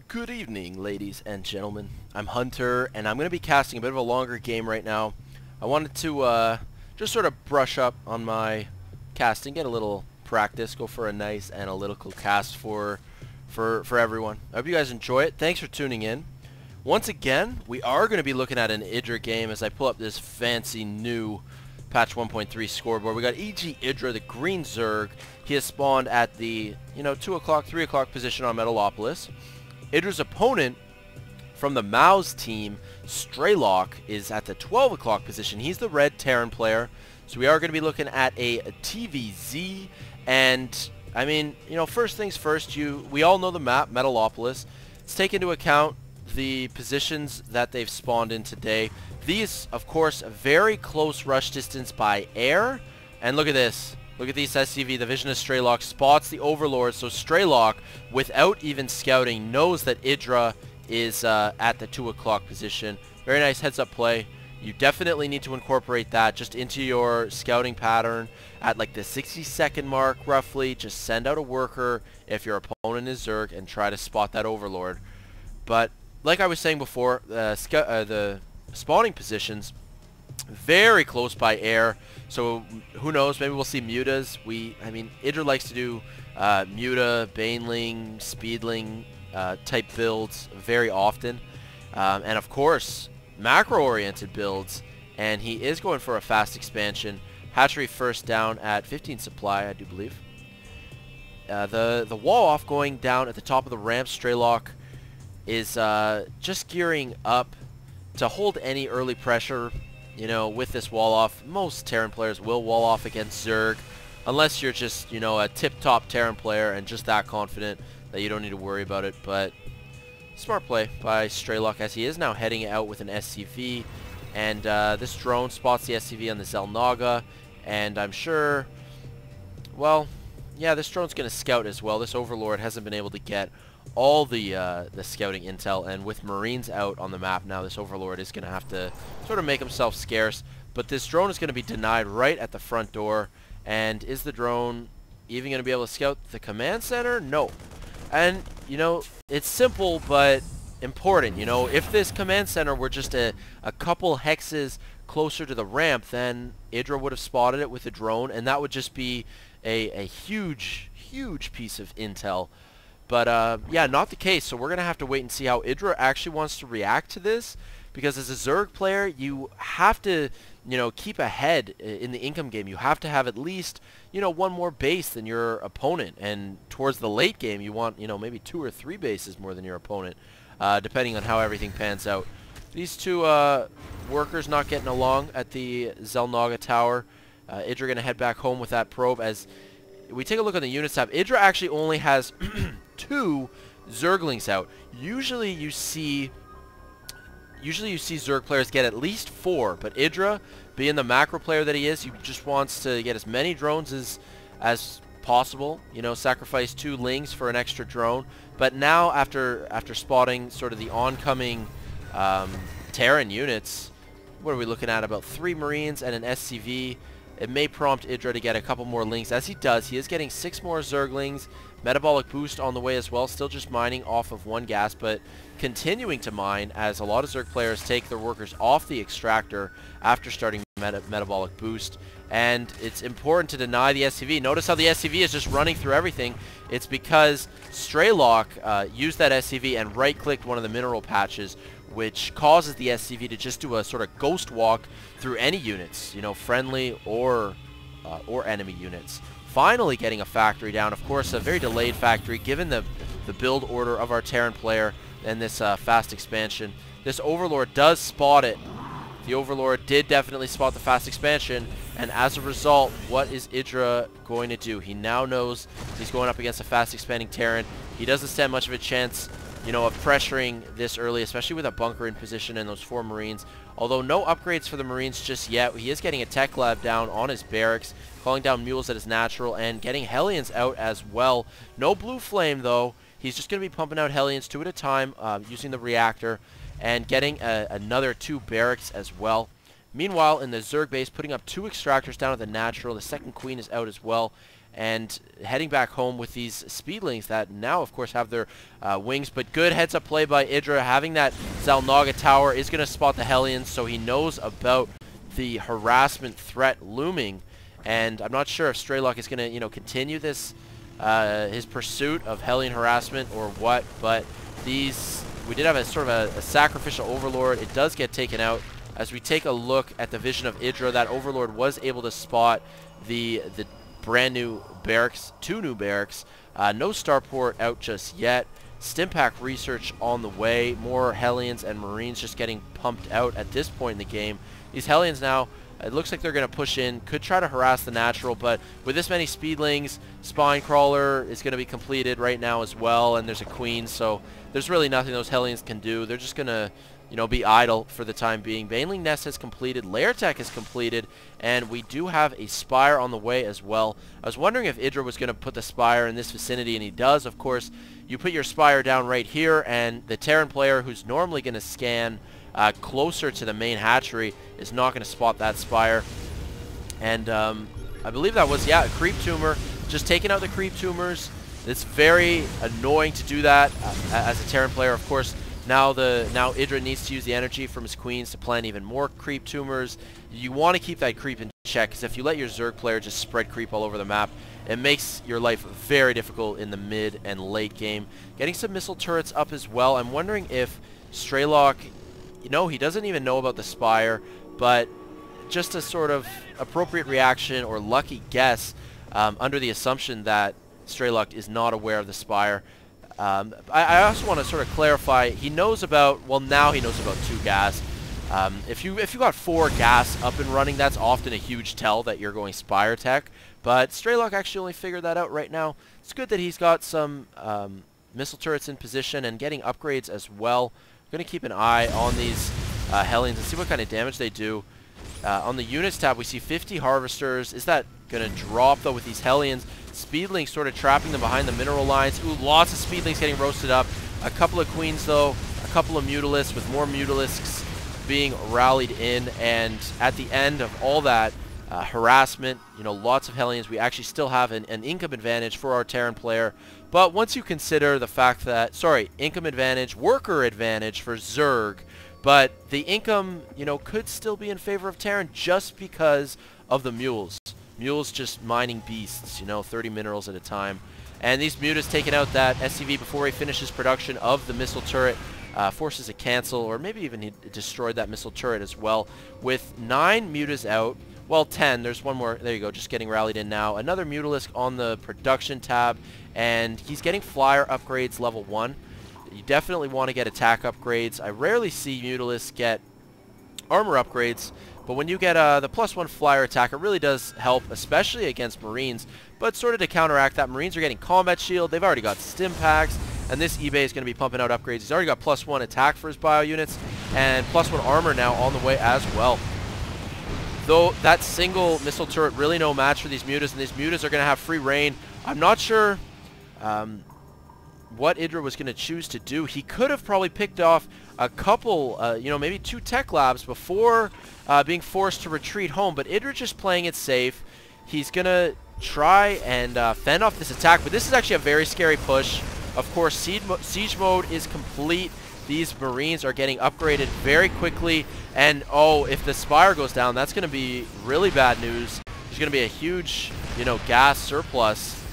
Good evening, ladies and gentlemen. I'm Hunter, and I'm going to be casting a bit of a longer game right now. I wanted to just sort of brush up on my casting, get a little practice, go for a nice analytical cast for everyone. I hope you guys enjoy it. Thanks for tuning in. Once again, we are going to be looking at an IdrA game as I pull up this fancy new patch 1.3 scoreboard. We got IdrA, the green Zerg. He has spawned at the 2 o'clock, 3 o'clock position on Metalopolis. IdrA's opponent from the Mouse team, Strelok, is at the 12 o'clock position. He's the red Terran player. So we are going to be looking at a TVZ. And, I mean, first things first, we all know the map, Metalopolis. Let's take into account the positions that they've spawned in today. These, of course, very close rush distance by air. And look at this. Look at these SCV. The vision of Strelok spots the Overlord. So Strelok, without even scouting, knows that IdrA is at the 2 o'clock position. Very nice heads-up play. You definitely need to incorporate that just into your scouting pattern at like the 60-second mark, roughly. Just send out a worker if your opponent is Zerg and try to spot that Overlord. But like I was saying before, the spawning positions very close by air, so who knows, maybe we'll see mutas. I mean, IdrA likes to do muta, baneling, speedling type builds very often, and of course macro-oriented builds, and he is going for a fast expansion. Hatchery first down at 15 supply, I do believe. The wall off going down at the top of the ramp. Strelok is just gearing up to hold any early pressure. With this wall off, most Terran players will wall off against Zerg, unless you're just, a tip-top Terran player and just that confident that you don't need to worry about it. But smart play by Strelok as he is now heading out with an SCV, and this drone spots the SCV on the Xel'Naga, and I'm sure, well, yeah, this drone's going to scout as well. This Overlord hasn't been able to get all the scouting intel, and with Marines out on the map now, this Overlord is going to have to sort of make himself scarce. But this drone is going to be denied right at the front door. And is the drone even going to be able to scout the command center? No. And, it's simple but important. If this command center were just a couple hexes closer to the ramp, then IdrA would have spotted it with a drone, and that would just be a huge, huge piece of intel. But, yeah, not the case. So we're going to have to wait and see how IdrA actually wants to react to this. Because as a Zerg player, you have to, keep ahead in the income game. You have to have at least, one more base than your opponent. And towards the late game, you want, maybe 2 or 3 bases more than your opponent. Depending on how everything pans out. These two workers not getting along at the Xel'Naga tower. IdrA going to head back home with that probe. As we take a look at the units tab, IdrA actually only has 2 Zerglings out. Usually you see Zerg players get at least 4, but IdrA, being the macro player that he is, he just wants to get as many drones as possible. Sacrifice 2 lings for an extra drone. But now after spotting sort of the oncoming Terran units, what are we looking at? About 3 Marines and an SCV. It may prompt IdrA to get a couple more lings. As he does, he is getting 6 more Zerglings. Metabolic boost on the way as well. Still just mining off of 1 gas, but continuing to mine as a lot of Zerg players take their workers off the extractor after starting metabolic boost. And it's important to deny the SCV. Notice how the SCV is just running through everything. It's because Strelok used that SCV and right-clicked one of the mineral patches, which causes the SCV to just do a sort of ghost walk through any units, friendly or enemy units. Finally getting a factory down. Of course, a very delayed factory given the build order of our Terran player and this fast expansion. This Overlord does spot it. The Overlord did definitely spot the fast expansion, and as a result, what is IdrA going to do? He now knows he's going up against a fast expanding Terran. He doesn't stand much of a chance, of pressuring this early, especially with a bunker in position and those 4 Marines. Although no upgrades for the Marines just yet. He is getting a tech lab down on his barracks, calling down mules at his natural, and getting Hellions out as well. No blue flame, though. He's just going to be pumping out Hellions 2 at a time, using the reactor, and getting another 2 barracks as well. Meanwhile, in the Zerg base, putting up 2 extractors down at the natural. The second queen is out as well. and heading back home with these speedlings that now, of course, have their wings. But good heads-up play by IdrA. Having that Xalnaga tower is going to spot the Hellions, so he knows about the harassment threat looming. And I'm not sure if Strelok is going to, continue this his pursuit of Hellion harassment or what. But we did have a sort of a sacrificial Overlord. It does get taken out. As we take a look at the vision of IdrA, that Overlord was able to spot the brand new barracks, 2 new barracks. No starport out just yet. Stimpack research on the way. More Hellions and Marines just getting pumped out at this point in the game. These Hellions now, it looks like they're going to push in. Could try to harass the natural, but with this many speedlings, Spine Crawler is going to be completed right now as well, and there's a Queen, so there's really nothing those Hellions can do. They're just going to be idle for the time being. Baneling Nest has completed, Lair Tech is completed, and we do have a Spire on the way as well. I was wondering if IdrA was going to put the Spire in this vicinity, and he does. Of course, you put your Spire down right here, and the Terran player who's normally going to scan closer to the main hatchery is not going to spot that Spire. And I believe that was, a Creep Tumor. Just taking out the Creep Tumors. It's very annoying to do that as a Terran player, of course. Now IdrA needs to use the energy from his Queens to plant even more Creep Tumors. You want to keep that creep in check, because if you let your Zerg player just spread creep all over the map, it makes your life very difficult in the mid and late game. Getting some missile turrets up as well. I'm wondering if Strelok, he doesn't even know about the Spire, but just a sort of appropriate reaction or lucky guess under the assumption that Strelok is not aware of the Spire. I also want to sort of clarify, he knows about, now he knows about 2 gas. If you got 4 gas up and running, that's often a huge tell that you're going Spire tech. But Strelok actually only figured that out right now. It's good that he's got some missile turrets in position and getting upgrades as well. I'm going to keep an eye on these Hellions and see what kind of damage they do. On the units tab, we see 50 harvesters. Is that going to drop, though, with these Hellions? Speedlings sort of trapping them behind the mineral lines. Ooh, lots of Speedlings getting roasted up. A couple of Queens, though. A couple of Mutalisks, with more Mutalisks being rallied in. And at the end of all that harassment, lots of Hellions, we actually still have an income advantage for our Terran player. But once you consider the fact that, income advantage, worker advantage for Zerg, but the income, could still be in favor of Terran just because of the mules. Mules just mining beasts, 30 minerals at a time. And these mutas taking out that SCV before he finishes production of the missile turret, forces a cancel, or maybe even he destroyed that missile turret as well. With 9 mutas out, 10, there's one more, there you go, just getting rallied in now. Another Mutalisk on the production tab, and he's getting flyer upgrades level 1. You definitely want to get attack upgrades. I rarely see Mutalisks get armor upgrades, but when you get the +1 flyer attack, it really does help, especially against Marines. But sort of to counteract that, Marines are getting combat shield. They've already got stim packs, and this eBay is going to be pumping out upgrades. He's already got +1 attack for his bio units, and +1 armor now on the way as well. Though that single missile turret really no match for these mutas, and these mutas are going to have free reign. I'm not sure what IdrA was going to choose to do. He could have probably picked off a couple, maybe 2 tech labs before being forced to retreat home, but IdrA just playing it safe. He's going to try and fend off this attack, but this is actually a very scary push. Of course, siege mode is complete. These Marines are getting upgraded very quickly, and if the Spire goes down, that's going to be really bad news. There's going to be a huge, gas surplus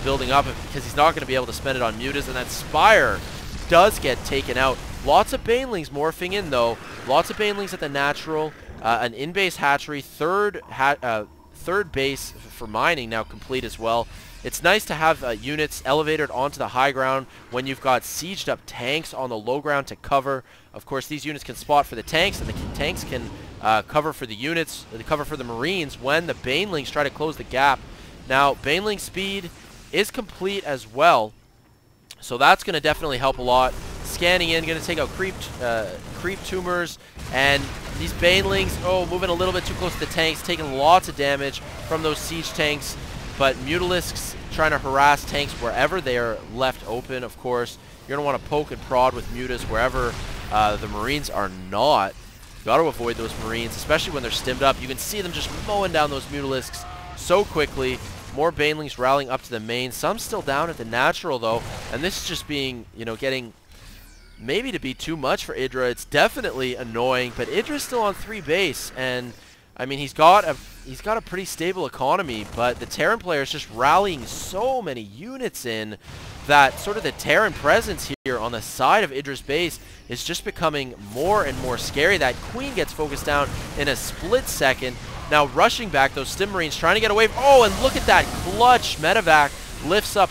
building up, because he's not going to be able to spend it on mutas, and that Spire does get taken out. Lots of Banelings morphing in, though. Lots of Banelings at the natural. An in-base hatchery, third base for mining now complete as well. It's nice to have units elevated onto the high ground when you've got sieged up tanks on the low ground to cover. Of course, these units can spot for the tanks, and the tanks can cover for the units, cover for the Marines when the Banelings try to close the gap. Now, Baneling speed is complete as well, so that's going to definitely help a lot. Scanning in, going to take out creep tumors, and these Banelings, moving a little bit too close to the tanks, taking lots of damage from those siege tanks. But Mutalisks trying to harass tanks wherever they are left open, of course. You're going to want to poke and prod with mutas wherever the Marines are not. You got to avoid those Marines, especially when they're stimmed up. You can see them just mowing down those Mutalisks so quickly. More Banelings rallying up to the main. Some still down at the natural, though. And this is just being, you know, getting maybe to be too much for IdrA. It's definitely annoying, but IdrA's still on 3 base, and I mean he's got a pretty stable economy, but the Terran player is just rallying so many units in that sort of the Terran presence here on the side of IdrA's base is just becoming more and more scary. That Queen gets focused down in a split second. Now rushing back, those Stim Marines trying to get away. Oh, and look at that clutch medevac lifts up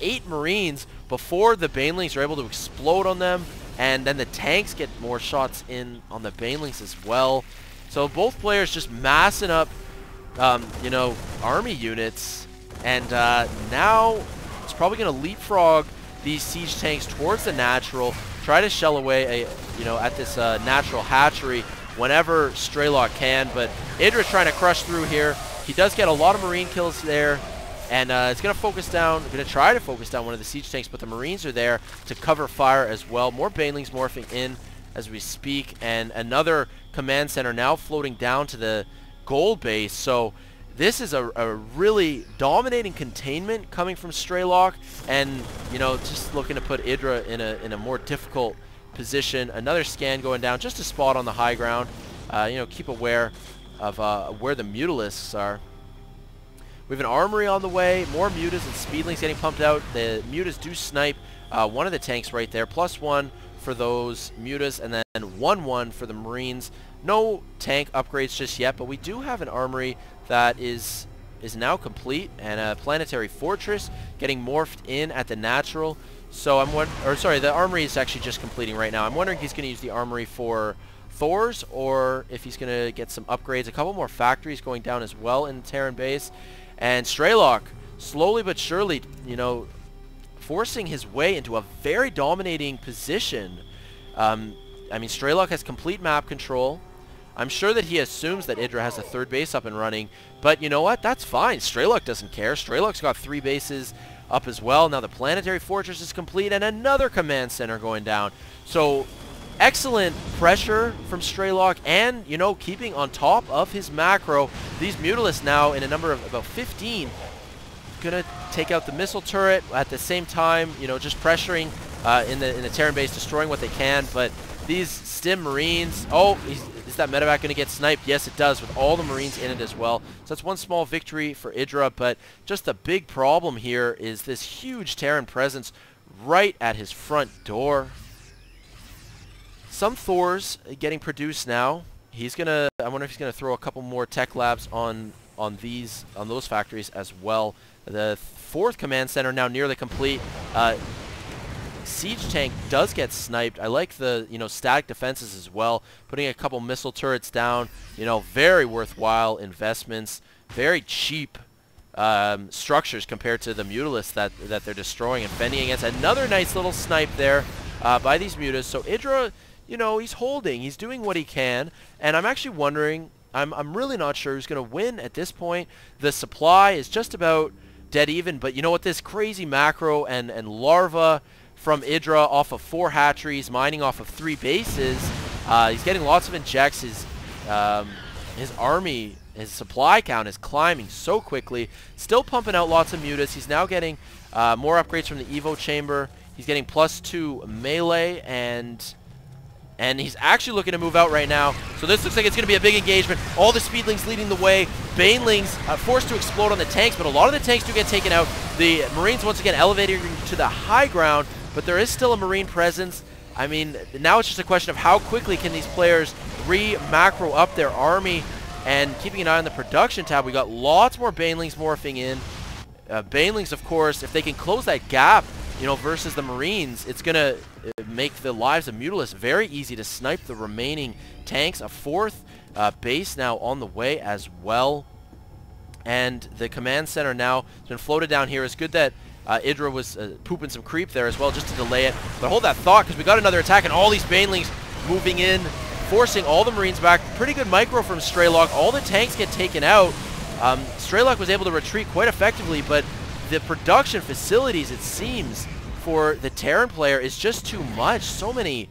8 Marines before the Banelings are able to explode on them, and then the tanks get more shots in on the Banelings as well. So both players just massing up, you know, army units, and now it's probably going to leapfrog these siege tanks towards the natural, try to shell away, you know, at this natural hatchery whenever Strelok can. But IdrA's trying to crush through here. He does get a lot of Marine kills there. And it's going to try to focus down one of the siege tanks, but the Marines are there to cover fire as well. More Banelings morphing in as we speak, and another command center now floating down to the gold base. So this is a really dominating containment coming from Strelok, and you know, just looking to put IdrA in a more difficult position. Another scan going down just to spot on the high ground. You know, keep aware of where the Mutalisks are. We have an armory on the way, more mutas and speedlings getting pumped out. The mutas do snipe one of the tanks right there, +1 for those mutas, and then 1-1 for the Marines. No tank upgrades just yet, but we do have an armory that is now complete, and a planetary fortress getting morphed in at the natural. So the armory is actually just completing right now. I'm wondering if he's going to use the armory for Thors, or if he's going to get some upgrades. A couple more factories going down as well in the Terran base. And Strelok, slowly but surely, you know, forcing his way into a very dominating position. I mean, Strelok has complete map control. I'm sure that he assumes that IdrA has a 3rd base up and running, but you know what? That's fine. Strelok doesn't care. Strelok's got 3 bases up as well. Now the planetary fortress is complete, and another command center going down. So excellent pressure from Strelok, and, you know, keeping on top of his macro. These Mutalisks now in a number of about 15 gonna take out the missile turret at the same time, you know, just pressuring in the Terran base, destroying what they can. But these Stim Marines, oh, is that medevac gonna get sniped? Yes, it does, with all the Marines in it as well. So that's one small victory for IdrA, but just the big problem here is this huge Terran presence right at his front door. Some Thors getting produced now. I wonder if he's gonna throw a couple more tech labs on those factories as well. The 4th command center now nearly complete. Siege tank does get sniped. I like the, you know, static defenses as well. Putting a couple missile turrets down. You know, very worthwhile investments. Very cheap structures compared to the Mutalisks that they're destroying and fending against. Another nice little snipe there by these mutas. So IdrA, you know, he's holding. He's doing what he can. And I'm actually wondering, I'm really not sure who's going to win at this point. The supply is just about dead even. But you know what? This crazy macro and larva from IdrA off of 4 hatcheries, mining off of 3 bases. He's getting lots of injects. His army, his supply count is climbing so quickly. Still pumping out lots of mutas. He's now getting more upgrades from the Evo chamber. He's getting +2 melee, and he's actually looking to move out right now. So this looks like it's going to be a big engagement. All the speedlings leading the way. Banelings forced to explode on the tanks, but a lot of the tanks do get taken out. The Marines once again elevating to the high ground, but there is still a Marine presence. I mean, now it's just a question of how quickly can these players re-macro up their army, and keeping an eye on the production tab. We got lots more Banelings morphing in. Banelings, of course, if they can close that gap, you know, versus the Marines, it's going to make the lives of Mutalisks very easy to snipe the remaining tanks. A 4th base now on the way as well. And the command center now has been floated down here. It's good that IdrA was pooping some creep there as well, just to delay it. But hold that thought, because we got another attack, and all these Banelings moving in, forcing all the Marines back. Pretty good micro from Strelok. All the tanks get taken out. Strelok was able to retreat quite effectively, but the production facilities, it seems, for the Terran player is just too much. So many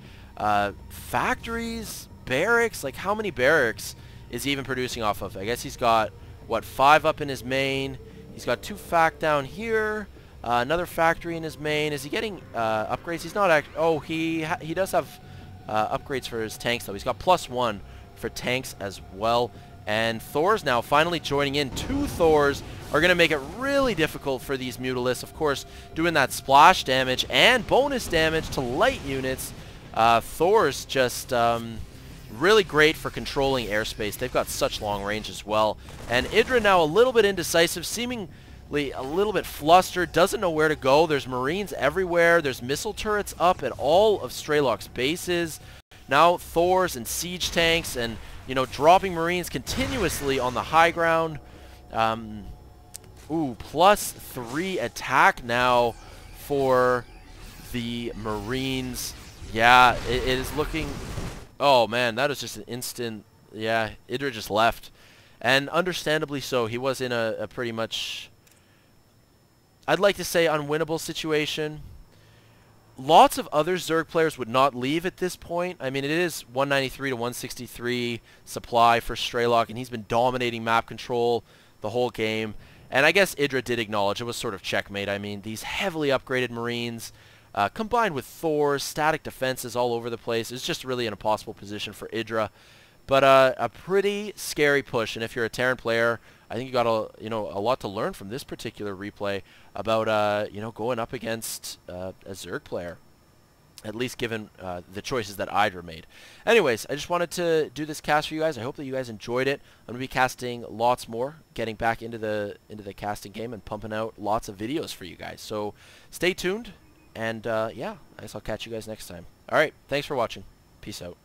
factories, barracks. Like, how many barracks is he even producing off of? I guess he's got, what, 5 up in his main. He's got 2 fact down here. Another factory in his main. Is he getting upgrades? He's not actually... Oh, he does have upgrades for his tanks, though. He's got +1 for tanks as well. And Thor's now finally joining in. 2 Thors are going to make it really difficult for these Mutalisks. Of course, doing that splash damage and bonus damage to light units. Thor's just really great for controlling airspace. They've got such long range as well. And IdrA now a little bit indecisive, seemingly a little bit flustered, doesn't know where to go. There's Marines everywhere. There's missile turrets up at all of Strelok's bases. Now Thors and siege tanks and, you know, dropping Marines continuously on the high ground. Ooh, +3 attack now for the Marines. Yeah, it is looking... Oh, man, that was just an instant... Yeah, IdrA just left. And understandably so. He was in a pretty much... I'd like to say unwinnable situation. Lots of other Zerg players would not leave at this point. I mean, it is 193 to 163 supply for Strelok, and he's been dominating map control the whole game. And I guess IdrA did acknowledge it was sort of checkmate. I mean, these heavily upgraded Marines, combined with Thor's, static defenses all over the place, is just really an impossible position for IdrA. But a pretty scary push, and if you're a Terran player, I think you got a lot to learn from this particular replay about going up against a Zerg player, at least given the choices that IdrA made. Anyways, I just wanted to do this cast for you guys. I hope that you guys enjoyed it. I'm gonna be casting lots more, getting back into the casting game and pumping out lots of videos for you guys. So stay tuned, and yeah, I guess I'll catch you guys next time. All right, thanks for watching. Peace out.